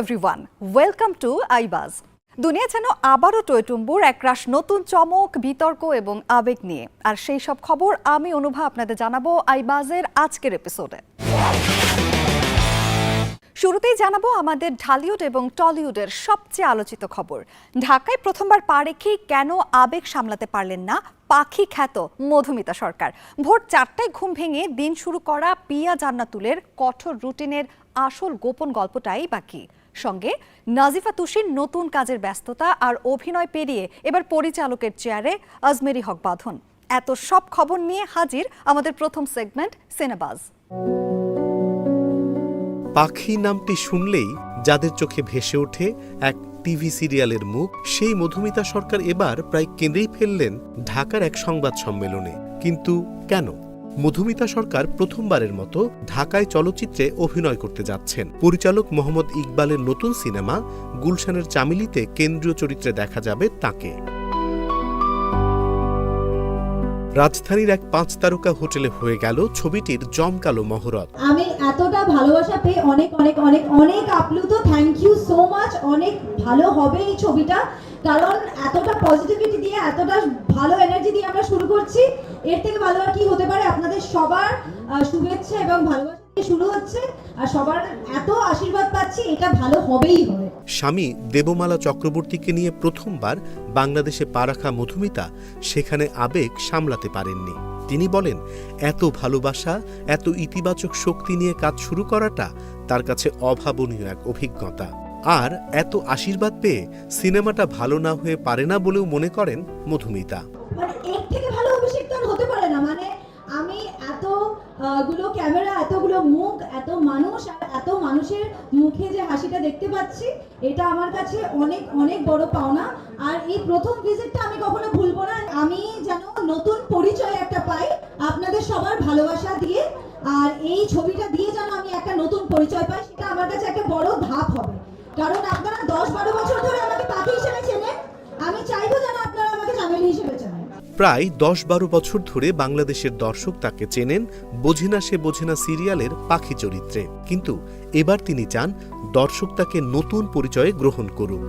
Everyone, welcome to আইবাজ। দুনিয়া যেন আবারও টইটুম্বুর একরাশ নতুন চমক, বিতর্ক এবং আবেগ নিয়ে। আর সেই সব খবর আমি অনুভা আপনাদের জানাবো আইবাজের আজকের এপিসোডে। শুরুতেই জানাবো আমাদের ঢালিউড এবং টলিউডের সবচেয়ে আলোচিত খবর। ঢাকায় প্রথমবার পা রেখেই কেন আবেগ সামলাতে পারলেন না পাখি খ্যাত মধুমিতা সরকার। ভোর 4টায় ঘুম ভেঙে দিন শুরু করা পিয়া জান্নাতুলের কঠোর রুটিনের আসল গোপন গল্পটাই বাকি। সঙ্গে নাজিফা তুষির নতুন কাজের ব্যস্ততা আর অভিনয় পেরিয়ে এবার পরিচালকের চেয়ারে আজমেরি হক বাঁধন। এত সব খবর নিয়ে হাজির আমাদের প্রথম সেগমেন্ট সিনেবাজ। পাখি নামটি শুনলেই যাদের চোখে ভেসে ওঠে এক টিভি সিরিয়ালের মুখ, সেই মধুমিতা সরকার এবার প্রায় কেঁদেই ফেললেন ঢাকার এক সংবাদ সম্মেলনে। কিন্তু কেন? মধুমিতা সরকার প্রথমবারের মতো ঢাকায় চলচ্চিত্রে অভিনয় করতে যাচ্ছেন। পরিচালক মোহাম্মদ ইকবালের নতুন সিনেমা গুলশানের চামেলিতে কেন্দ্রীয় চরিত্রে দেখা যাবে তাঁকে। রাজধানীর এক 5 তারকা হোটেলে হয়ে গেল ছবিটির জমকালো মহরত। আমি এতটা ভালোবাসা পেয়ে অনেক অনেক অনেক অনেক আপ্লুত। Thank you so much. অনেক ভালো হবে এই ছবিটা, কারণ এতটা পজিটিভিটি দিয়ে, এতটা ভালো এনার্জি দিয়ে আমরা শুরু করছি। এর থেকে ভালো আর কি হতে পারে? আপনাদের সবার শুভেচ্ছা এবং ভালোবাসা দিয়ে শুরু হচ্ছে, আর সবার এত আশীর্বাদ পাচ্ছি, এটা ভালো হবেই হবে। স্বামী দেবমালা চক্রবর্তীকে নিয়ে প্রথমবার বাংলাদেশে পা রাখা মধুমিতা সেখানে আবেগ সামলাতে পারেননি। তিনি বলেন, এত ভালোবাসা, এত ইতিবাচক শক্তি নিয়ে কাজ শুরু করাটা তার কাছে অভাবনীয় এক অভিজ্ঞতা। আর এত আশীর্বাদ পেয়ে সিনেমাটা ভালো না হয়ে পারে না বলেও মনে করেন মধুমিতা। মানে এর থেকে ভালো অভিষেক তো হতে পারে না। মানে আমি এতগুলো ক্যামেরা, এতগুলো মুখ, এত মানুষ, আর এত মানুষের মুখে যে হাসিটা দেখতে পাচ্ছি, এটা আমার কাছে অনেক অনেক বড় পাওনা। আর এই প্রথম ভিজিটটা আমি কখনো ভুলবো না। আমি যেন নতুন পরিচয় একটা পাই আপনাদের সবার ভালোবাসা দিয়ে, আর এই ছবিটা দিয়ে যেন আমি একটা নতুন পরিচয় পাই, সেটা আমার কাছে একটা বড় ধাপ হবে। কারণ আপনারা 10-12 বছর ধরে আমাকে পাখি হিসেবে চেনেন, আমি চাইবো যেন আপনারা আমাকে চামেলি হিসেবে চেনেন। প্রায় 10-12 বছর ধরে বাংলাদেশের দর্শক তাকে চেনেন বোঝেনা সে বোঝেনা সিরিয়ালের পাখি চরিত্রে। কিন্তু এবার তিনি চান দর্শক তাকে নতুন পরিচয়ে গ্রহণ করুক।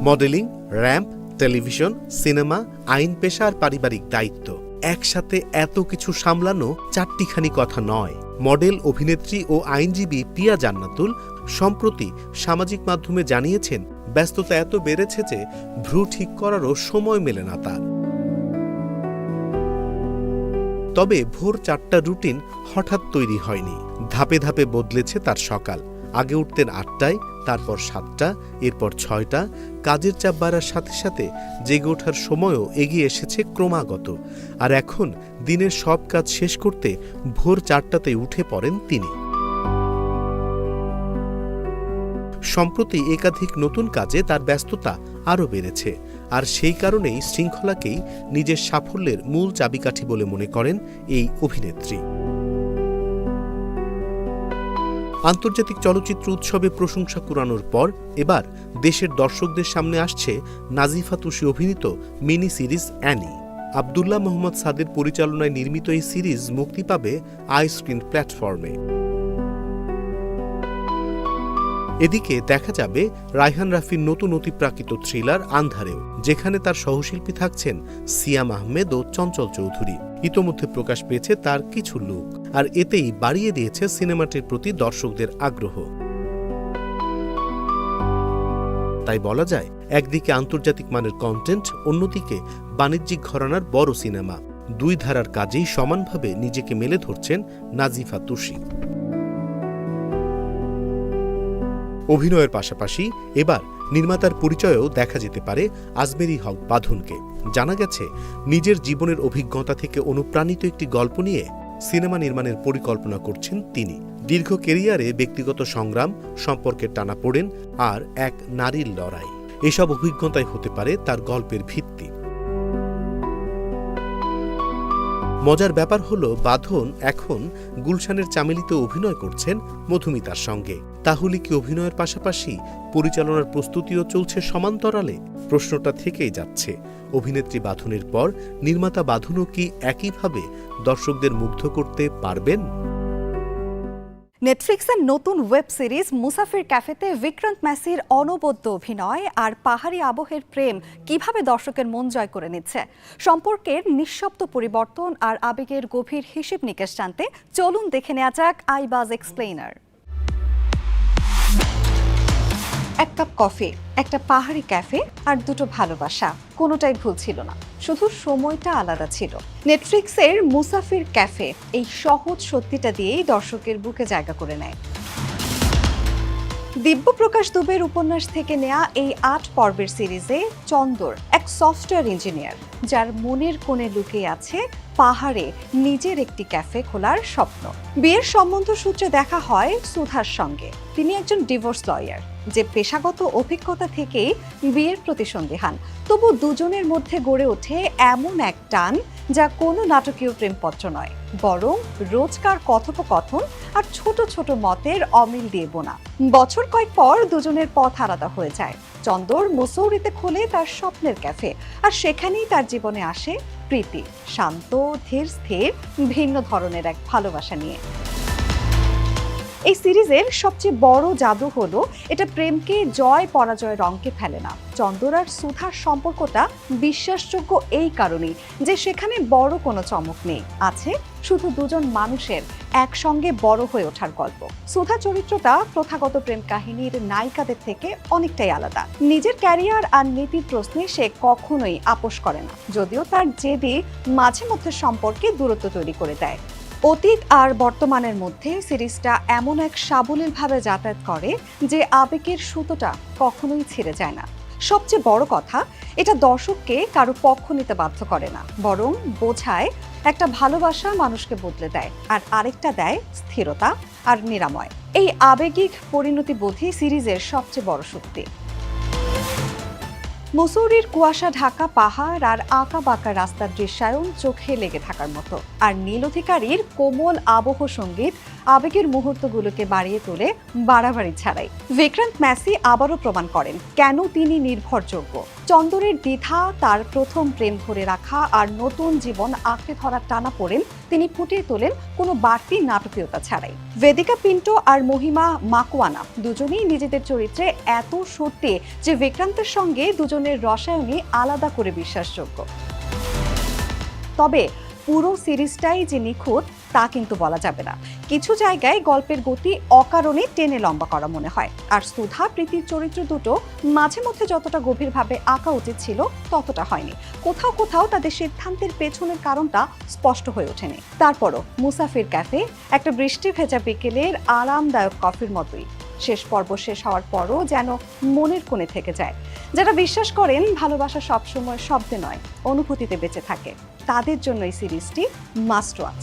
মডেলিং, র‍্যাম্প, টেলিভিশন, সিনেমা, আইন পেশা আর পারিবারিক দায়িত্ব, একসাথে এত কিছু সামলানো চারটিখানি কথা নয়। মডেল, অভিনেত্রী ও আইনজীবী পিয়া জান্নাতুল সম্প্রতি সামাজিক মাধ্যমে জানিয়েছেন, ব্যস্ততা এত বেড়েছে যে ভ্রু ঠিক করারও সময় মেলে না তার। তবে ভোর 4টার রুটিন হঠাৎ তৈরি হয়নি। ধাপে ধাপে বদলেছে তার সকাল। আগে উঠতেন 8টায়, তারপর 7টা, এরপর 6টা। কাজের চাপ বাড়ার সাথে সাথে জেগে ওঠার সময়ও এগিয়ে এসেছে ক্রমাগত। আর এখন দিনের সব কাজ শেষ করতে ভোর 4টাতে উঠে পড়েন তিনি। সম্প্রতি একাধিক নতুন কাজে তার ব্যস্ততা আরও বেড়েছে। আর সেই কারণেই শৃঙ্খলাকেই নিজের সাফল্যের মূল চাবিকাঠি বলে মনে করেন এই অভিনেত্রী। আন্তর্জাতিক চলচ্চিত্র উৎসবে প্রশংসা কুড়ানোর পর এবার দেশের দর্শকদের সামনে আসছে নাজিফা তুষি অভিনীত mini series Annie. Abdullah Mohammad সাদের পরিচালনায় নির্মিত এই সিরিজ মুক্তি পাবে আইস্ক্রিন প্ল্যাটফর্মে। এদিকে দেখা যাবে রায়হান রাফির নতুন অতিপ্রাকৃত থ্রিলার আন্ধারেও, যেখানে তার সহশিল্পী থাকছেন সিয়াম আহমেদ ও চঞ্চল চৌধুরী। ইতোমধ্যে প্রকাশ পেয়েছে তার কিছু লুক, আর এতেই বাড়িয়ে দিয়েছে সিনেমাটির প্রতি দর্শকদের আগ্রহ। তাই বলা যায়, একদিকে আন্তর্জাতিক মানের কন্টেন্ট, অন্যদিকে বাণিজ্যিক ঘরানার বড় সিনেমা। দুই ধারার কাজেই সমানভাবে নিজেকে মেলে ধরছেন নাজিফা তুষি। অভিনয়ের পাশাপাশি এবার নির্মাতার পরিচয়েও দেখা যেতে পারে আজমেরি হক বাঁধনকে। জানা গেছে, নিজের জীবনের অভিজ্ঞতা থেকে অনুপ্রাণিত একটি গল্প নিয়ে সিনেমা নির্মাণের পরিকল্পনা করছেন তিনি। দীর্ঘ কেরিয়ারে ব্যক্তিগত সংগ্রাম, সম্পর্কের টানাপোড়েন আর এক নারীর লড়াই, এসব অভিজ্ঞতাই হতে পারে তার গল্পের ভিত্তি। মজার ব্যাপার হলো, বাঁধন এখন গুলশানের চামেলিতে অভিনয় করছেন মধুমিতার সঙ্গে। তাহলে কি অভিনয়ের পাশাপাশি পরিচালনার প্রস্তুতিও চলছে সমান্তরালে? প্রশ্নটা থেকেই যাচ্ছে। অভিনেত্রী বাঁধনের পর নির্মাতা বাঁধনও কি একইভাবে দর্শকদের মুগ্ধ করতে পারবেন? নেটফ্লিক্সের নতুন ওয়েব সিরিজ মুসাফির ক্যাফেতে বিক্রান্ত ম্যাসির অনবদ্য অভিনয় আর পাহাড়ি আবহের প্রেম কিভাবে দর্শকের মন জয় করে নিচ্ছে, সম্পর্কের নিঃশব্দ পরিবর্তন আর আবেগের গভীর হিসেব নিকেশ জানতে চলুন দেখে নেওয়া যাক আইবাজ এক্সপ্লেইনার। এক কাপ কফি, একটা পাহাড়ি ক্যাফে আর দুটো ভালোবাসা, কোনোটাই ভুল ছিল না, শুধু সময়টা আলাদা ছিল। নেটফ্লিক্সের মুসাফির ক্যাফে এই সহজ সত্যিটা দিয়েই দর্শকের বুকে জায়গা করে নেয়। দিব্যপ্রকাশ দুবের উপন্যাস থেকে নেয়া এই ৮ পর্বের সিরিজে চন্দর এক সফটওয়্যার ইঞ্জিনিয়ার, যার মনের কোণে লুকিয়ে আছে পাহাড়ে নিজের একটি ক্যাফে খোলার স্বপ্ন। বিয়ের সম্বন্ধ সূত্রে দেখা হয় সুধার সঙ্গে। তিনি একজন ডিভোর্স লয়ার, যে পেশাগত অভিজ্ঞতা থেকেই বিয়ের প্রতি সন্দিহান। তবু দুজনের মধ্যে গড়ে ওঠে এমন এক টান যা কোনো নাটকীয় প্রেমপত্র নয়, বরং রোজকার কথোপকথন আর ছোট ছোট মতের অমিল দিয়ে বোনা। বছর কয়েক পর দুজনের পথ আলাদা হয়ে যায়। চন্দর মুসৌরিতে খোলে তার স্বপ্নের ক্যাফে, আর সেখানেই তার জীবনে আসে প্রীতি, শান্ত, ধীর স্থির, ভিন্ন ধরনের এক ভালোবাসা নিয়ে। এই সিরিজের সবচেয়ে বড় জাদু হলো এটা প্রেমকে জয় পরাজয়ের অঙ্কে ফেলে না। চন্দর আর সুধার সম্পর্কটা বিশ্বাসযোগ্য এই কারণেই যে সেখানে বড় কোনো চমক নেই, আছে শুধু দুজন মানুষের একসঙ্গে বড় হয়ে ওঠার গল্প। সুধা চরিত্রটা প্রথাগত প্রেম কাহিনীর নায়িকাদের থেকে অনেকটাই আলাদা। নিজের ক্যারিয়ার আর নীতির প্রশ্নে সে কখনোই আপোষ করে না, যদিও তার জেদি মাঝে মধ্যে সম্পর্কে দূরত্ব তৈরি করে দেয়। অতীত আর বর্তমানের মধ্যে সিরিজটা এমন এক সাবলীলভাবে যাতায়াত করে যে আবেগের সুতোটা কখনোই ছিঁড়ে যায় না। সবচেয়ে বড় কথা, এটা দর্শককে কারো পক্ষ নিতে বাধ্য করে না, বরং বোঝায় একটা ভালোবাসা মানুষকে বদলে দেয়, আর আরেকটা দেয় স্থিরতা আর নিরাময়। এই আবেগিক পরিণতিবোধই সিরিজের সবচেয়ে বড় শক্তি। মুসৌরির কুয়াশা ঢাকা পাহাড় আর আঁকা বাঁকা রাস্তার দৃশ্যায়ন চোখে লেগে থাকার মতো, আর নীল অধিকারীর কোমল আবহ সঙ্গীত আবেগের মুহূর্তগুলোকে বাড়িয়ে তোলে বাড়াবাড়ি ছাড়াই। বিক্রান্ত ম্যাসি আবারও প্রমাণ করেন কেন তিনি নির্ভরযোগ্য। চন্দরের দ্বিধা, তার প্রথম প্রেম ধরে রাখা আর নতুন জীবন আঁকড়ে ধরার টানাপোড়েন তিনি ফুটিয়ে তোলেন কোনো বাড়তি নাটকীয়তা ছাড়াই। বেদিকা পিন্টো আর মহিমা মাকুয়ানা দুজনেই নিজেদের চরিত্রে এত সত্যি যে বিক্রান্তের সঙ্গে দুজনের রসায়নই আলাদা করে বিশ্বাসযোগ্য। তবে পুরো সিরিজটাই যে নিখুঁত তা কিন্তু বলা যাবে না। কিছু জায়গায় গল্পের গতি অকারণে টেনে লম্বা করা মনে হয়, আর সুধা প্রীতির চরিত্র দুটো মাঝে মধ্যে যতটা গভীরভাবে আঁকা উচিত ছিল ততটা হয়নি। কোথাও কোথাও তাদের সিদ্ধান্তের পেছনের কারণটা স্পষ্ট হয়ে ওঠেনি। তারপরও মুসাফির ক্যাফে একটা বৃষ্টি ভেজা বিকেলের আরামদায়ক কফির মতোই। শেষ পর্ব শেষ হওয়ার পরও যেন মনের কোণে থেকে যায়। যারা বিশ্বাস করেন ভালোবাসা সবসময় শব্দে নয়, অনুভূতিতে বেঁচে থাকে, তাদের জন্য এই সিরিজটি মাস্ট ওয়াচ।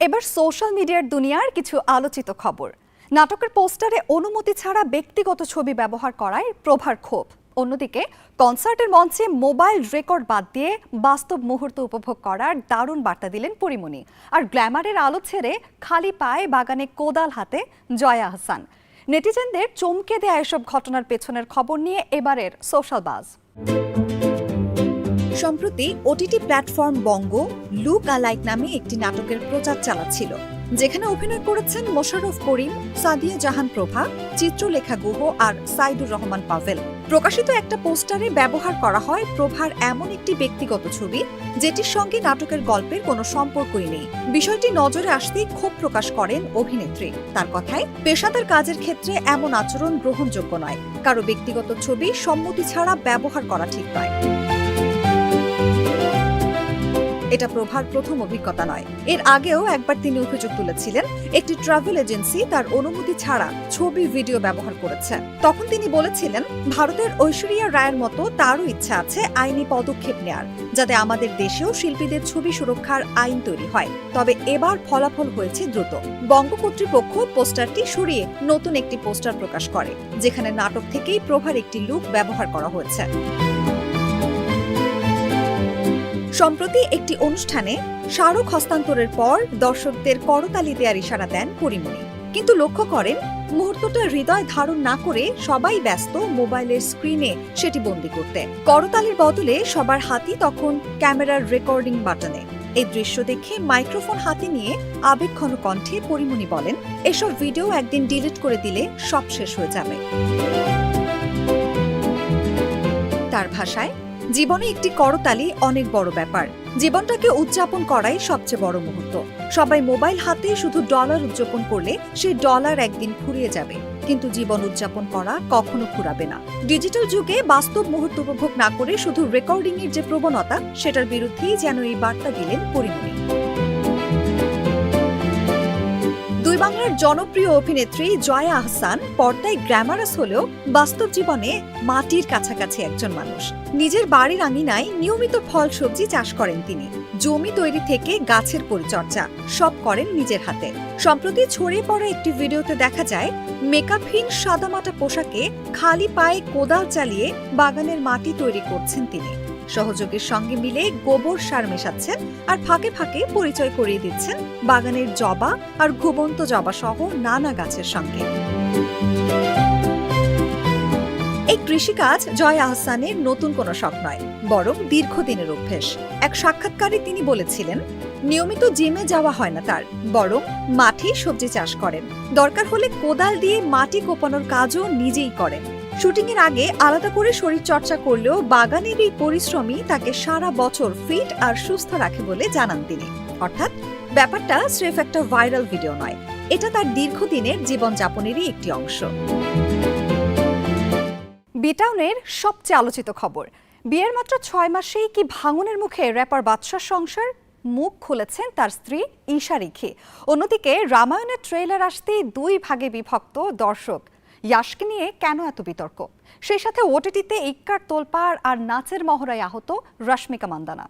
এবার সোশ্যাল মিডিয়ার দুনিয়ার কিছু আলোচিত খবর। নাটকের পোস্টারে অনুমতি ছাড়া ব্যক্তিগত ছবি ব্যবহার করায় প্রভার ক্ষোভ। অন্যদিকে কনসার্টের মঞ্চে মোবাইল রেকর্ড বাদ দিয়ে বাস্তব মুহূর্ত উপভোগ করার দারুণ বার্তা দিলেন পরিমণি। আর গ্ল্যামারের আলো ছেড়ে খালি পায়ে বাগানে কোদাল হাতে জয়া আহসান। নেটিজেনদের চমকে দেয়া এসব ঘটনার পেছনের খবর নিয়ে এবারের সোশ্যাল বাজ। সম্প্রতি ওটিটি প্ল্যাটফর্ম বঙ্গ লুক অ্যালাইক নামে একটি নাটকের প্রচার চালাচ্ছিল, যেখানে অভিনয় করেছেন মোশাররফ করিম, সাদিয়া জাহান প্রভা, চিত্রলেখা গুহ আর সাইদুর রহমান পাভেল। প্রকাশিত একটা পোস্টারে ব্যবহার করা হয় প্রভার এমন একটি ব্যক্তিগত ছবি যেটির সঙ্গে নাটকের গল্পের কোনো সম্পর্কই নেই। বিষয়টি নজরে আসতেই ক্ষোভ প্রকাশ করেন অভিনেত্রী। তার কথায়, পেশাদার কাজের ক্ষেত্রে এমন আচরণ গ্রহণযোগ্য নয়। কারো ব্যক্তিগত ছবি সম্মতি ছাড়া ব্যবহার করা ঠিক নয়। এটা প্রভার প্রথম অভিজ্ঞতা নয়। এর আগেও একবার তিনি অভিযোগ তুলেছিলেন একটি ট্রাভেল এজেন্সি তার অনুমতি ছাড়া ছবি ভিডিও ব্যবহার করেছে। তখন তিনি বলেছিলেন, ভারতের ঐশ্বরিয়া রায়ের মতো তারও ইচ্ছা আছে আইনি পদক্ষেপ নেয়ার, যাতে আমাদের দেশেও শিল্পীদের ছবি সুরক্ষার আইন তৈরি হয়। তবে এবার ফলাফল হয়েছে দ্রুত। বঙ্গ কর্তৃপক্ষ পোস্টারটি সরিয়ে নতুন একটি পোস্টার প্রকাশ করে, যেখানে নাটক থেকেই প্রভার একটি লুক ব্যবহার করা হয়েছে। সম্প্রতি একটি অনুষ্ঠানে স্মারক হস্তান্তরের পর দর্শকদের করতালি দেওয়ার ইশারা দেন পরিমণি, কিন্তু লক্ষ্য করেন মুহূর্তটা হৃদয় ধারণ না করে সবাই ব্যস্ত মোবাইলের স্ক্রিনে সেটি বন্দী করতে। করতালির বদলে সবার হাতই তখন ক্যামেরার রেকর্ডিং বাটনে। এই দৃশ্য দেখে মাইক্রোফোন হাতে নিয়ে আবেগঘন কণ্ঠে পরিমণি বলেন, এসব ভিডিও একদিন ডিলিট করে দিলে সব শেষ হয়ে যাবে। তার ভাষায়, জীবনে একটি করতালি অনেক বড় ব্যাপার। জীবনটাকে উদযাপন করাই সবচেয়ে বড় মুহূর্ত। সবাই মোবাইল হাতে শুধু ডলার উদযাপন করলে সেই ডলার একদিন ফুরিয়ে যাবে, কিন্তু জীবন উদযাপন করা কখনো ফুরাবে না। ডিজিটাল যুগে বাস্তব মুহূর্ত উপভোগ না করে শুধু রেকর্ডিং এর যে প্রবণতা, সেটার বিরুদ্ধেই যেন এই বার্তা দিলেন পরিমণি। দুই বাংলার জনপ্রিয় অভিনেত্রী জয়া আহসান পর্দায় গ্ল্যামারাস হলেও বাস্তব জীবনে মাটির কাছাকাছি একজন মানুষ। নিজের বাড়ির আঙিনায় নিয়মিত ফল সবজি চাষ করেন তিনি। জমি তৈরি থেকে গাছের পরিচর্যা সব করেন নিজের হাতে। সম্প্রতি ছড়িয়ে পড়া একটি ভিডিওতে দেখা যায়, মেকআপহীন সাদামাটা পোশাকে খালি পায়ে কোদাল চালিয়ে বাগানের মাটি তৈরি করছেন তিনি। সহযোগীর সঙ্গে মিলে গোবর সার মেশাচ্ছেন আর ফাঁকে ফাঁকে পরিচয় করিয়ে দিচ্ছেন বাগানের জবা আর ঘুমন্ত জবা সহ নানা গাছের সঙ্গে। এই কৃষিকাজ জয়া আহসানের নতুন কোনো শখ নয়, বরং দীর্ঘদিনের অভ্যেস। এক সাক্ষাৎকারে তিনি বলেছিলেন, নিয়মিত জিমে যাওয়া হয় না তার, বরং মাঠে সবজি চাষ করেন। দরকার হলে কোদাল দিয়ে মাটি কোপানোর কাজও নিজেই করেন। শুটিং এর আগে আলাদা করে শরীর চর্চা করলেও বাগানের এই পরিশ্রমই তাকে সারা বছর ফিট আর সুস্থ রাখে বলে জানান তিনি। অর্থাৎ ব্যাপারটা স্রেফ একটা ভাইরাল ভিডিও নয়, এটা তার দীর্ঘদিনের জীবনযাপনেরই একটি অংশ। বিটাউনের সবচেয়ে আলোচিত খবর, বিয়ের মাত্র 6 মাসেই কি ভাঙনের মুখে র্যাপার বাদশার সংসার? মুখ খুলেছেন তার স্ত্রী ঈশা রিখি। অন্যদিকে রামায়ণের ট্রেলার আসতেই 2 ভাগে বিভক্ত দর্শক। ইয়াশকে নিয়ে কেন এত বিতর্ক? সেই সাথে ওটিটিতে ইক্কার তোলপাড় আর নাচের মহড়ায় আহত রশ্মিকা মান্দানা।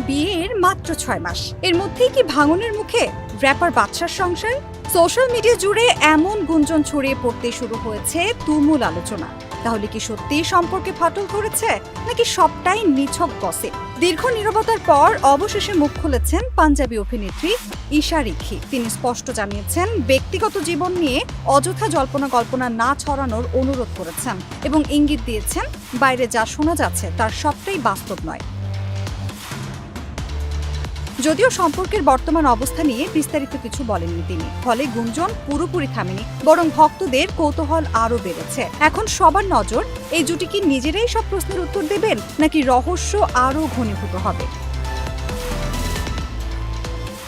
বিয়ের মাত্র 6 মাস, এর মধ্যেই কি ভাঙনের মুখে র্যাপার বাদশার সংসার? সোশ্যাল মিডিয়া জুড়ে এমন গুঞ্জন ছড়িয়ে পড়তে শুরু হয়েছে তুমুল আলোচনা। তাহলে কি সত্যিই সম্পর্কে ফাটল ধরেছে, নাকি সবটাই নিছক গসিপ? দীর্ঘ নীরবতার পর অবশেষে মুখ খুলেছেন পাঞ্জাবি অভিনেত্রী ঈশা রিখি। তিনি স্পষ্ট জানিয়েছেন, ব্যক্তিগত জীবন নিয়ে অযথা জল্পনা না ছড়ানোর অনুরোধ করেছেন এবং ইঙ্গিত দিয়েছেন, বাইরে যা শোনা যাচ্ছে তার সবটাই বাস্তব নয়। যদিও সম্পর্কের বর্তমান অবস্থা নিয়ে বিস্তারিত কিছু বলেননি তিনি, ফলে গুঞ্জন পুরোপুরি থামেনি, বরং ভক্তদের কৌতূহল আরও বেড়েছে। এখন সবার নজর, এই জুটি কি নিজেরাই সব প্রশ্নের উত্তর দেবেন, নাকি রহস্য আরও ঘনীভূত হবে?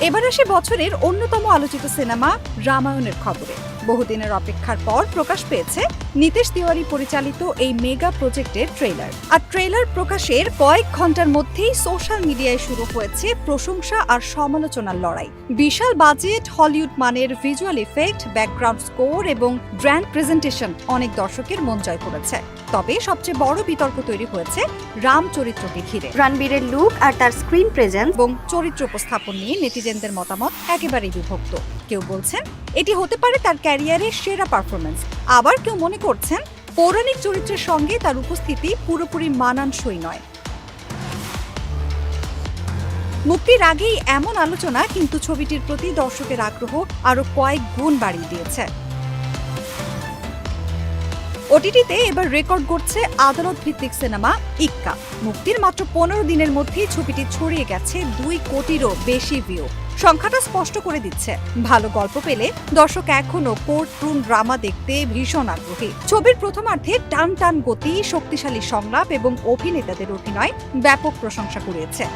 এবার আসে বছরের অন্যতম আলোচিত সিনেমা রামায়ণের খবরে। বহুদিনের অপেক্ষার পর প্রকাশ পেয়েছে নীতিশ তিওয়ারি পরিচালিত এই মেগা প্রজেক্টের ট্রেলার। আর ট্রেলার প্রকাশের কয়েক ঘন্টার মধ্যেই সোশ্যাল মিডিয়ায় শুরু হয়েছে প্রশংসা আর সমালোচনার লড়াই। বিশাল বাজেট, হলিউড মানের ভিজুয়াল ইফেক্ট, ব্যাকগ্রাউন্ড স্কোর এবং গ্র্যান্ড প্রেজেন্টেশন অনেক দর্শকের মন জয় করেছে। তবে সবচেয়ে বড় বিতর্ক তৈরি হয়েছে রাম চরিত্রকে ঘিরে। রণবীরের লুক আর তার স্ক্রিন প্রেজেন্স এবং চরিত্র উপস্থাপন নিয়ে নেটিজেনদের মতামত একেবারেই বিভক্ত। কেউ বলছেন এটি হতে পারে তার ক্যারিয়ারের সেরা পারফরমেন্স, আবার কেউ মনে করছেন পৌরাণিক চরিত্রের সঙ্গে তার উপস্থিতি পুরোপুরি মানানসই নয়। মুক্তির আগেই এমন আলোচনা কিন্তু ছবিটির প্রতি দর্শকের আগ্রহ আরো কয়েক গুণ বাড়িয়ে দিয়েছে। ওটিটিতে এবার রেকর্ড করছে আদালত ভিত্তিক সিনেমা ইক্কা। মুক্তির মাত্র 15 দিনের মধ্যেই ছবিটি ছড়িয়ে গেছে 2 কোটিরও বেশি ভিউ। সংখ্যাটা স্পষ্ট করে দিচ্ছে, ভালো গল্প পেলে দর্শক এখনো কোর্ট রুম ড্রামা দেখতে ভীষণ আগ্রহী। ছবির প্রথমার্ধে টান টান গতি, শক্তিশালী সংলাপ এবং অভিনেতাদের অভিনয় ব্যাপক প্রশংসা কুড়িয়েছে।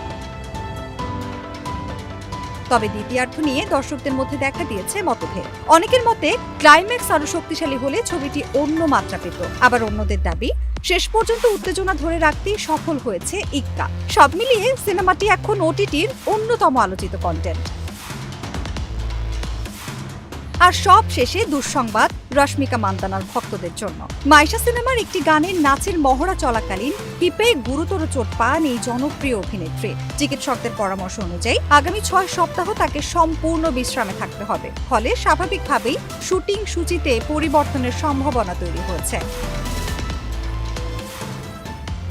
তবে দ্বিতীয়ার্ধ নিয়ে দর্শকদের মধ্যে দেখা দিয়েছে মতভেদ। অনেকের মতে ক্লাইম্যাক্স আরো শক্তিশালী হলে ছবিটি অন্য মাত্রা পেত, আবার অন্যদের দাবি শেষ পর্যন্ত উত্তেজনা ধরে রাখতেই সফল হয়েছে ইক্কা। সব মিলিয়ে সিনেমাটি এখন ওটিটির অন্যতম আলোচিত কন্টেন্ট। আর সব শেষে দুঃসংবাদ রশ্মিকা মান্দানার ভক্তদের জন্য। মাইশা সিনেমার একটি গানের নাচের মহড়া চলাকালীন হিপে গুরুতর চোট পান এই জনপ্রিয় অভিনেত্রী। চিকিৎসকদের পরামর্শ অনুযায়ী আগামী 6 সপ্তাহ তাকে সম্পূর্ণ বিশ্রামে থাকতে হবে, ফলে স্বাভাবিকভাবেই শুটিং সূচিতে পরিবর্তনের সম্ভাবনা তৈরি হয়েছে।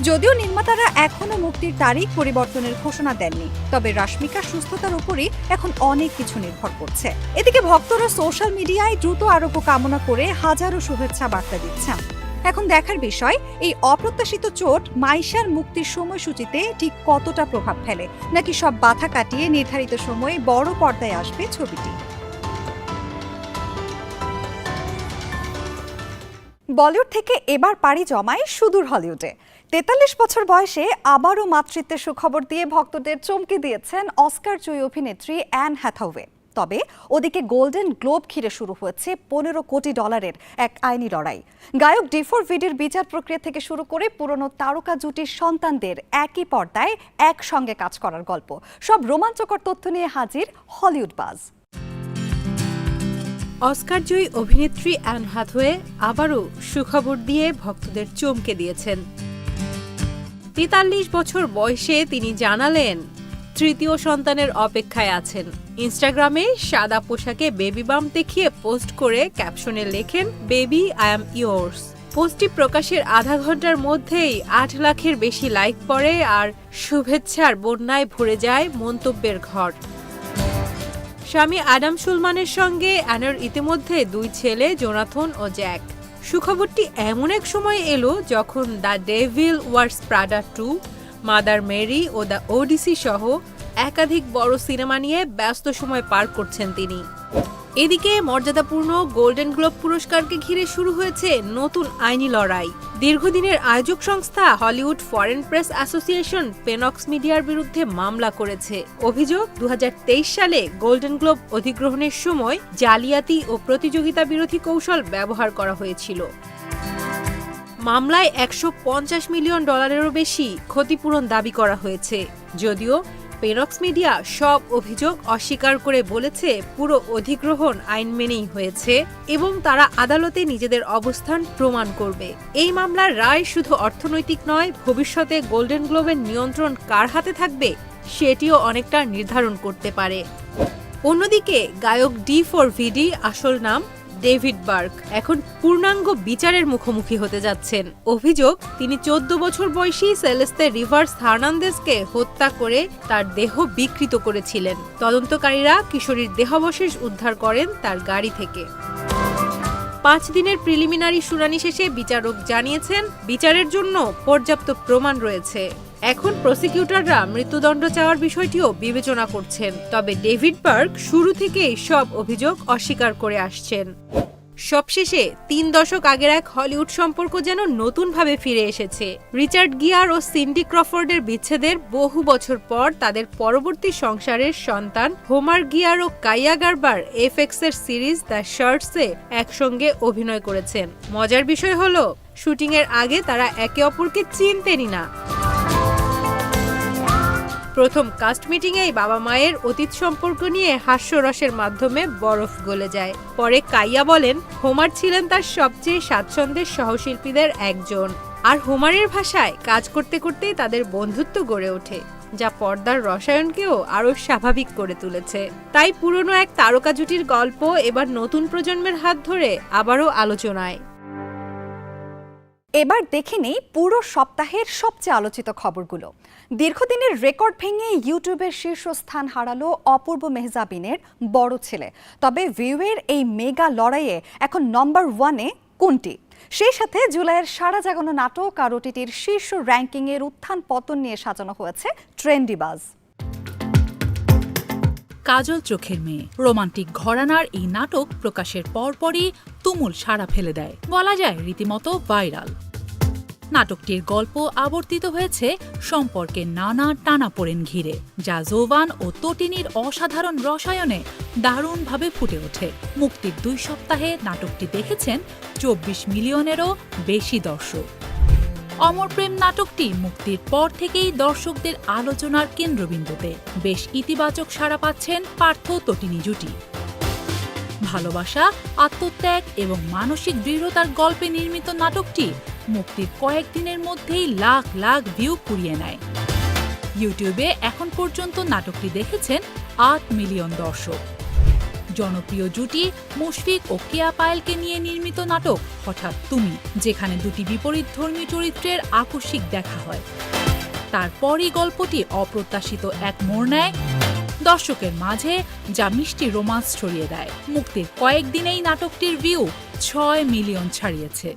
যদিও নির্মাতারা এখনো মুক্তির তারিখ পরিবর্তনের ঘোষণা দেননি, তবে রশ্মিকার সুস্থতার উপরই এখন অনেক কিছু নির্ভর করছে। এদিকে ভক্তরা সোশ্যাল মিডিয়ায় দ্রুত আরোগ্য কামনা করে হাজারো শুভেচ্ছা বার্তা দিচ্ছেন। এখন দেখার বিষয় এই অপ্রত্যাশিত চোট মাইশার মুক্তির সময়সূচিতে ঠিক কতটা প্রভাব ফেলে, নাকি সব বাধা কাটিয়ে নির্ধারিত সময়ে বড় পর্দায় আসবে ছবিটি। বলিউড থেকে এবার পাড়ি জমায় সুদূর হলিউডে। ৪৩ বছর বয়সে আবারও মাতৃত্বের সুখবর দিয়ে ভক্তদের চমকে দিয়েছেন অস্কার জয়ী অভিনেত্রী অ্যান হ্যাথাওয়ে। তবে ওদিকে গোল্ডেন গ্লোব ঘিরে শুরু হয়েছে $15 কোটি এক আইনি লড়াই। গায়ক ডিফোর ভিডির বিচার প্রক্রিয়া থেকে শুরু করে পুরনো তারকা জুটির সন্তানদের একই পর্দায় একসঙ্গে কাজ করার গল্প, সব রোমাঞ্চকর তথ্য নিয়ে হাজির হলিউড বাজ। অস্কারজয়ী অভিনেত্রী অ্যান হ্যাথওয়ে আবারও সুখবর দিয়ে ভক্তদের চমকে দিয়েছেন। ৪৩ বছর বয়সে তিনি জানালেন তৃতীয় সন্তানের অপেক্ষায় আছেন। ইনস্টাগ্রামে সাদা পোশাকে বেবি বাম্প দেখিয়ে পোস্ট করে ক্যাপশনে লেখেন, বেবি আই অ্যাম ইয়োর্স। পোস্টটি প্রকাশের আধা ঘন্টার মধ্যেই ৮ লাখের বেশি লাইক পড়ে আর শুভেচ্ছার বন্যায় ভরে যায় মন্তব্যের ঘর। স্বামী অ্যাডাম সুলমানের সঙ্গে অ্যানের ইতিমধ্যে 2 ছেলে জোনাথন ও জ্যাক। সুখবরটি এমন এক সময় এলো যখন the devil wears Prada 2, mother Mary ও দ্য ওডিসি সহ একাধিক বড় সিনেমা নিয়ে ব্যস্ত সময় পার করছেন তিনি। এদিকে মর্যাদাপূর্ণ গোল্ডেন গ্লোব পুরস্কারকে ঘিরে শুরু হয়েছে নতুন আইনি লড়াই। দীর্ঘদিনের আয়োজক সংস্থা হলিউড ফরেন প্রেস অ্যাসোসিয়েশন পেনক্স মিডিয়ার বিরুদ্ধে মামলা করেছে। অভিযোগ, 2023 সালে গোল্ডেন গ্লোব অধিগ্রহণের সময় জালিয়াতি ও প্রতিযোগিতা বিরোধী কৌশল ব্যবহার করা হয়েছিল। মামলায় $150 মিলিয়ন বেশি ক্ষতিপূরণ দাবি করা হয়েছে। যদিও পেনক্স মিডিয়া সব অভিযোগ অস্বীকার করে বলেছে পুরো অধিগ্রহণ আইন মেনেই হয়েছে এবং তারা আদালতে নিজেদের অবস্থান প্রমাণ করবে। এই মামলার রায় শুধু অর্থনৈতিক নয়, ভবিষ্যতে গোল্ডেন গ্লোবের নিয়ন্ত্রণ কার হাতে থাকবে সেটিও অনেকটা নির্ধারণ করতে পারে। অন্যদিকে গায়ক ডিফোর ভিডি, আসল নাম ডেভিড বার্ক, এখন পূর্ণাঙ্গ বিচারের মুখোমুখি হতে যাচ্ছেন। অভিযোগ, তিনি 14 বছর বয়সী সেলেস্তে রিভার্স হার্নান্দেজকে হত্যা করে তার দেহ বিকৃত করেছিলেন। তদন্তকারীরা কিশোরীর দেহাবশেষ উদ্ধার করেন তার গাড়ি থেকে। 5 দিনের প্রিলিমিনারি শুনানি শেষে বিচারক জানিয়েছেন বিচারের জন্য পর্যাপ্ত প্রমাণ রয়েছে। এখন প্রসিকিউটররা মৃত্যুদণ্ড চাওয়ার বিষয়টিও বিবেচনা করছেন। তবে ডেভিড বার্ক শুরু থেকেই সব অভিযোগ অস্বীকার করে আসছেন। সবশেষে 3 দশক আগের এক হলিউড সম্পর্ক যেন নতুনভাবে ফিরে এসেছে। রিচার্ড গিয়ার ও সিন্ডি ক্রফোর্ডের বিচ্ছেদের বহু বছর পর তাদের পরবর্তী সংসারের সন্তান হোমার গিয়ার ও কাইয়া গার্বার এফএক্সের সিরিজ দ্য শার্টসে একসঙ্গে অভিনয় করেছেন। মজার বিষয় হলো, শুটিংয়ের আগে তারা একে অপরকে চিনতেনই না। প্রথম কাস্ট মিটিংয়েই বাবা মায়ের অতীত সম্পর্ক নিয়ে হাস্যরসের মাধ্যমে বরফ গলে যায়। পরে কাইয়া বলেন, হোমার ছিলেন তার সবচেয়ে স্বাচ্ছন্দ্যের সহশিল্পীদের একজন, আর হোমারের ভাষায় কাজ করতে করতেই তাদের বন্ধুত্ব গড়ে ওঠে, যা পর্দার রসায়নকেও আরও স্বাভাবিক করে তুলেছে। তাই পুরনো এক তারকা জুটির গল্প এবার নতুন প্রজন্মের হাত ধরে আবারও আলোচনায়। এবার দেখে নেই পুরো সপ্তাহের সবচেয়ে আলোচিত খবরগুলো। দীর্ঘদিনের রেকর্ড ভেঙে ইউটিউবের শীর্ষস্থান হারালো অপূর্ব মেহজাবিনের বড় ছেলে। তবে ভিউয়ের এই মেগা লড়াইয়ে এখন নম্বর 1-এ কোনটি? সেই সাথে জুলাইয়ের সারা জাগানো নাটক আর ওটিটির শীর্ষ র্যাঙ্কিংয়ের উত্থান পতন নিয়ে সাজানো হয়েছে ট্রেন্ডি বাজ। কাজল চোখের মেয়ে রোমান্টিক ঘরানার এই নাটক প্রকাশের পরপরই তুমুল সাড়া ফেলে দেয়, বলা যায় রীতিমতো ভাইরাল। নাটকটির গল্প আবর্তিত হয়েছে সম্পর্কের নানা টানাপোড়েন ঘিরে, যা জোভান ও তটিনীর অসাধারণ রসায়নে দারুণভাবে ফুটে ওঠে। মুক্তির 2 সপ্তাহে নাটকটি দেখেছেন 24 মিলিয়নেরও বেশি দর্শক। অমর প্রেম নাটকটি মুক্তির পর থেকেই দর্শকদের আলোচনার কেন্দ্রবিন্দুতে। বেশ ইতিবাচক সাড়া পাচ্ছেন পার্থ তটিনী জুটি। ভালোবাসা, আত্মত্যাগ এবং মানসিক দৃঢ়তার গল্পে নির্মিত নাটকটি মুক্তির কয়েকদিনের মধ্যেই লাখ লাখ ভিউ কুড়িয়ে নেয়। ইউটিউবে এখন পর্যন্ত নাটকটি দেখেছেন 8 মিলিয়ন দর্শক। জনপ্রিয় জুটি মুশফিক ও কেয়া পায়েলকে নিয়ে নির্মিত নাটক হঠাৎ তুমি, যেখানে 2টি বিপরীতধর্মী চরিত্রের আকস্মিক দেখা হয়। তারপরই গল্পটি অপ্রত্যাশিত এক মোড় নেয় দর্শকের মাঝে, যা মিষ্টি রোমান্স ছড়িয়ে দেয়। মুক্তির কয়েকদিনেই নাটকটির ভিউ 6 মিলিয়ন ছাড়িয়েছে।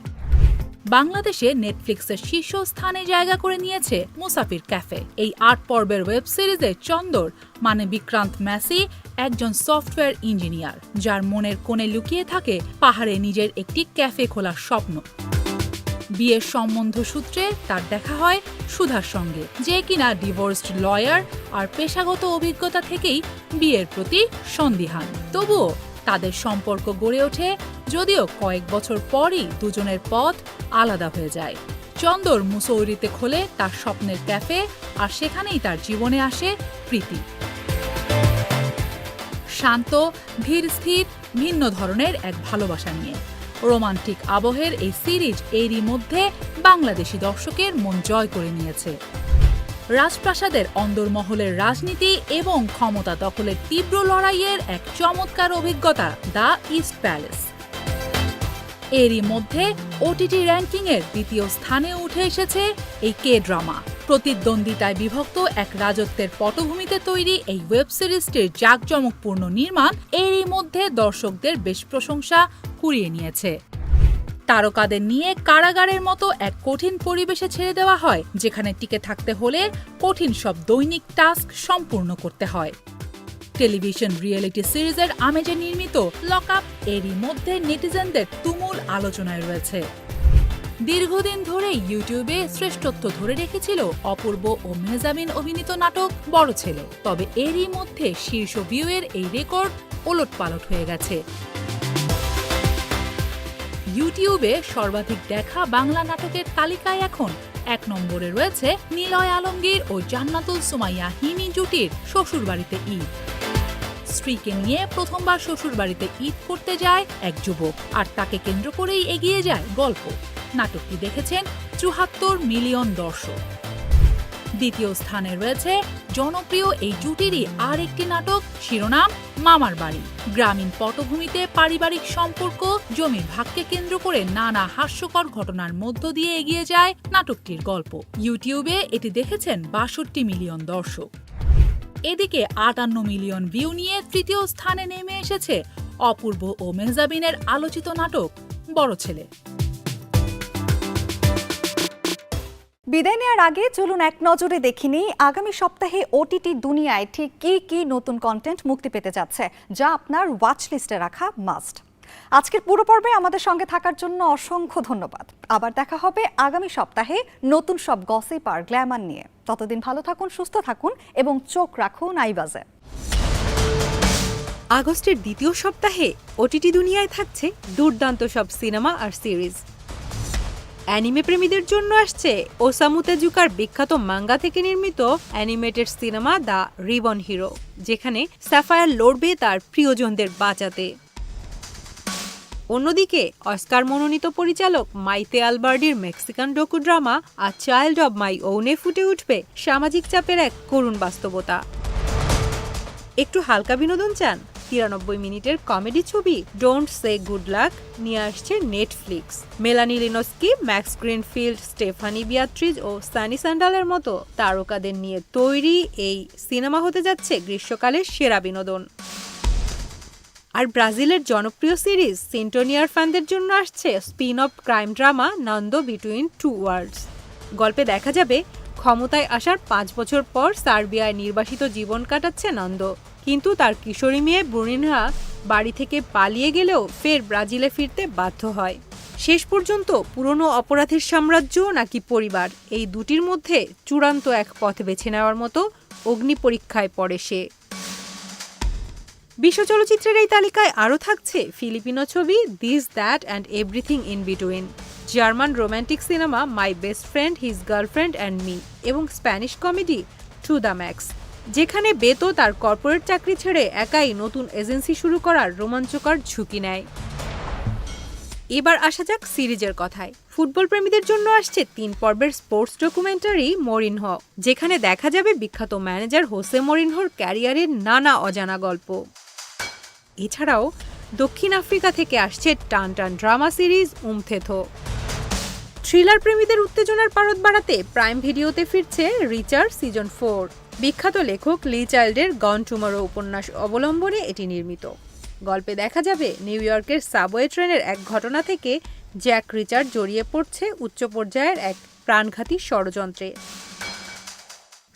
বাংলাদেশে নেটফ্লিক্সের শীর্ষস্থানে জায়গা করে নিয়েছে মুসাফির ক্যাফে। এই ৮ পর্বের ওয়েব সিরিজে চন্দর মানে বিক্রান্ত ম্যাসি একজন সফটওয়্যার ইঞ্জিনিয়ার, যার মনের কোণে লুকিয়ে থাকে পাহাড়ে নিজের একটি ক্যাফে খোলার স্বপ্ন। বিয়ের সম্বন্ধ সূত্রে তার দেখা হয় সুধার সঙ্গে, যে কিনা ডিভোর্সড লয়ার আর পেশাগত অভিজ্ঞতা থেকেই বিয়ের প্রতি সন্দিহান। তবুও তাদের সম্পর্ক গড়ে ওঠে, যদিও কয়েক বছর পরই দুজনের পথ আলাদা হয়ে যায়। চন্দর মুসৌরিতে খোলে তার স্বপ্নের ক্যাফে, আর সেখানেই তার জীবনে আসে প্রীতি। শান্ত, ধীর স্থির, ভিন্ন ধরনের এক ভালোবাসা নিয়ে রোমান্টিক আবহের এই সিরিজ এরই মধ্যে বাংলাদেশি দর্শকের মন জয় করে নিয়েছে। রাজপ্রাসাদের অন্দরমহলের রাজনীতি এবং ক্ষমতা দখলের তীব্র লড়াইয়ের এক চমৎকার অভিজ্ঞতা দ্য ইস্ট প্যালেস। এরই মধ্যে ওটিটি র্যাঙ্কিংয়ের দ্বিতীয় স্থানে উঠে এসেছে এই কে ড্রামা। প্রতিদ্বন্দ্বিতায় বিভক্ত এক রাজত্বের পটভূমিতে তৈরি এই ওয়েব সিরিজটির জাঁকজমকপূর্ণ নির্মাণ এরই মধ্যে দর্শকদের বেশ প্রশংসা কুড়িয়ে নিয়েছে। তারকাদের নিয়ে কারাগারের মতো এক কঠিন পরিবেশে ছেড়ে দেওয়া হয়, যেখানে টিকে থাকতে হলে কঠিন সব দৈনিক টাস্ক সম্পূর্ণ করতে হয়। টেলিভিশন রিয়েলিটি সিরিজের আমেজে নির্মিত লক আপ এরই মধ্যে নেটিজেনদের তুমুল আলোচনায় রয়েছে। দীর্ঘদিন ধরে ইউটিউবে শ্রেষ্ঠত্ব ধরে রেখেছিল অপূর্ব ও মেহজাবিন অভিনীত নাটক বড় ছেলে, তবে এরই মধ্যে শীর্ষ ভিউয়ের এই রেকর্ড ওলটপালট হয়ে গেছে। ইউটিউবে সর্বাধিক দেখা বাংলা নাটকের তালিকায় এখন ১ নম্বরে রয়েছে নিলয় আলমগীর ও জান্নাতুল সুমাইয়া হিমি জুটির শ্বশুরবাড়িতে ঈদ। স্ত্রীকে নিয়ে প্রথমবার শ্বশুরবাড়িতে ঈদ করতে যায় এক যুবক, আর তাকে কেন্দ্র করেই এগিয়ে যায় গল্প। নাটকটি দেখেছেন ৭৪ মিলিয়ন দর্শক। দ্বিতীয় স্থানে রয়েছে জনপ্রিয় এই জুটিরই আর একটি নাটক, শিরোনাম মামার বাড়ি। গ্রামীণ পটভূমিতে পারিবারিক সম্পর্ক, জমির ভাগকে কেন্দ্র করে নানা হাস্যকর ঘটনার মধ্য দিয়ে এগিয়ে যায় নাটকটির গল্প। ইউটিউবে এটি দেখেছেন ৬২ মিলিয়ন দর্শক। এদিকে ৫৮ মিলিয়ন ভিউ নিয়ে তৃতীয় স্থানে নেমে এসেছে অপূর্ব ও মেহজাবিনের আলোচিত নাটক বড় ছেলে। বিদায় নেওয়ার আগে চলুন এক নজরে দেখে নিই আগামী সপ্তাহে ওটিটি দুনিয়ায় ঠিক কি নতুন কন্টেন্ট মুক্তি পেতে যাচ্ছে, যা আপনার ওয়াচ লিস্টে রাখা মাস্ট। আজকের পুরো পর্বে আমাদের সঙ্গে থাকার জন্য অসংখ্য ধন্যবাদ। আবার দেখা হবে আগামী সপ্তাহে নতুন সব গসিপ আর গ্ল্যামার নিয়ে। ততদিন ভালো থাকুন, সুস্থ থাকুন এবং চোখ রাখুন আইবাজে। আগস্টের দ্বিতীয় সপ্তাহে ওটিটি দুনিয়ায় থাকছে দুর্দান্ত সব সিনেমা আর সিরিজ। অ্যানিমে প্রেমীদের জন্য আসছে ওসামু তেজুকার বিখ্যাত মাঙ্গা থেকে নির্মিত animated cinema the ribbon hero, যেখানে স্যাফায়ার লড়বে তার প্রিয়জনদের বাঁচাতে। অন্যদিকে অস্কার মনোনীত পরিচালক মাইতে আলবার্ডির Mexican docudrama a child of my own ফুটে উঠবে সামাজিক চাপের এক করুণ বাস্তবতা। একটু হালকা বিনোদন চান? ৯৩ মিনিটের কমেডি ছবি ডোন্ট সে গুড লাক নিয়ে আসছে নেটফ্লিক্স। মেলানি লিনোস্কি, ম্যাক্স গ্রিনফিল্ড, স্টেফানি বিয়াত্রিজ ও সানি স্যান্ডালের মতো তারকাদের নিয়ে তৈরি এই সিনেমা হতে যাচ্ছে গ্রীষ্মকালের সেরা বিনোদন। আর ব্রাজিলের জনপ্রিয় সিরিজ সিন্টোনিয়ার ফ্যানদের জন্য আসছে spin off crime drama Nando between two worlds. গল্পে দেখা যাবে ক্ষমতায় আসার ৫ বছর পর সার্বিয়ায় নির্বাসিত জীবন কাটাচ্ছে নন্দো, কিন্তু তার কিশোরী মেয়ে ব্রুনিনহা বাড়ি থেকে পালিয়ে গেলেও ফের ব্রাজিলে ফিরতে বাধ্য হয়। শেষ পর্যন্ত পুরনো অপরাধের সাম্রাজ্য নাকি পরিবার, এই দুটির মধ্যে চূড়ান্ত এক পথ বেছে নেওয়ার মতো অগ্নি পরীক্ষায় পড়ে সে। বিশ্ব চলচ্চিত্রের এই তালিকায় আরও থাকছে ফিলিপিনো ছবি this that and everything in between, German romantic cinema my best friend his girlfriend and me এবং Spanish comedy to the max, যেখানে বেতো তার কর্পোরেট চাকরি ছেড়ে একাই নতুন এজেন্সি শুরু করার রোমাঞ্চকর ঝুঁকি নেয়। এবার আসা যাক সিরিজের কথায়। ফুটবল প্রেমীদের জন্য আসছে ৩ পর্বের স্পোর্টস ডকুমেন্টারি মরিনহো, যেখানে দেখা যাবে বিখ্যাত ম্যানেজার হোসে মরিনহোর ক্যারিয়ারের নানা অজানা গল্প। এছাড়াও দক্ষিণ আফ্রিকা থেকে আসছে টান টান ড্রামা সিরিজ উমথেথো। থ্রিলার প্রেমীদের উত্তেজনার পারদ বাড়াতে প্রাইম ভিডিওতে ফিরছে রিচার সিজন 4। বিখ্যাত লেখক লি চাইল্ডের গন টুমরো উপন্যাস অবলম্বনে এটি নির্মিত। গল্পে দেখা যাবে নিউ ইয়র্কের সাবওয়ে ট্রেনের এক ঘটনা থেকে জ্যাক রিচার্ড জড়িয়ে পড়ছে উচ্চ পর্যায়ের এক প্রাণঘাতী ষড়যন্ত্রে।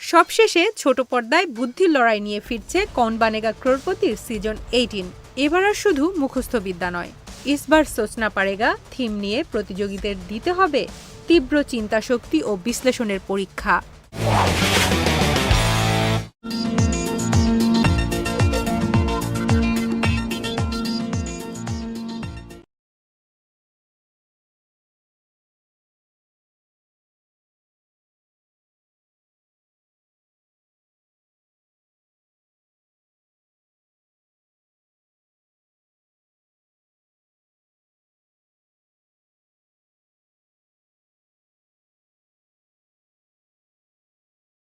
সবশেষে ছোট পর্দায় বুদ্ধির লড়াই নিয়ে ফিরছে কৌন বানেগা ক্রোড়পতির সিজন 18। এবার আর শুধু মুখস্থ বিদ্যা নয়, ইস বার সোচনা পারেগা থিম নিয়ে প্রতিযোগীদের দিতে হবে তীব্র চিন্তাশক্তি ও বিশ্লেষণের পরীক্ষা।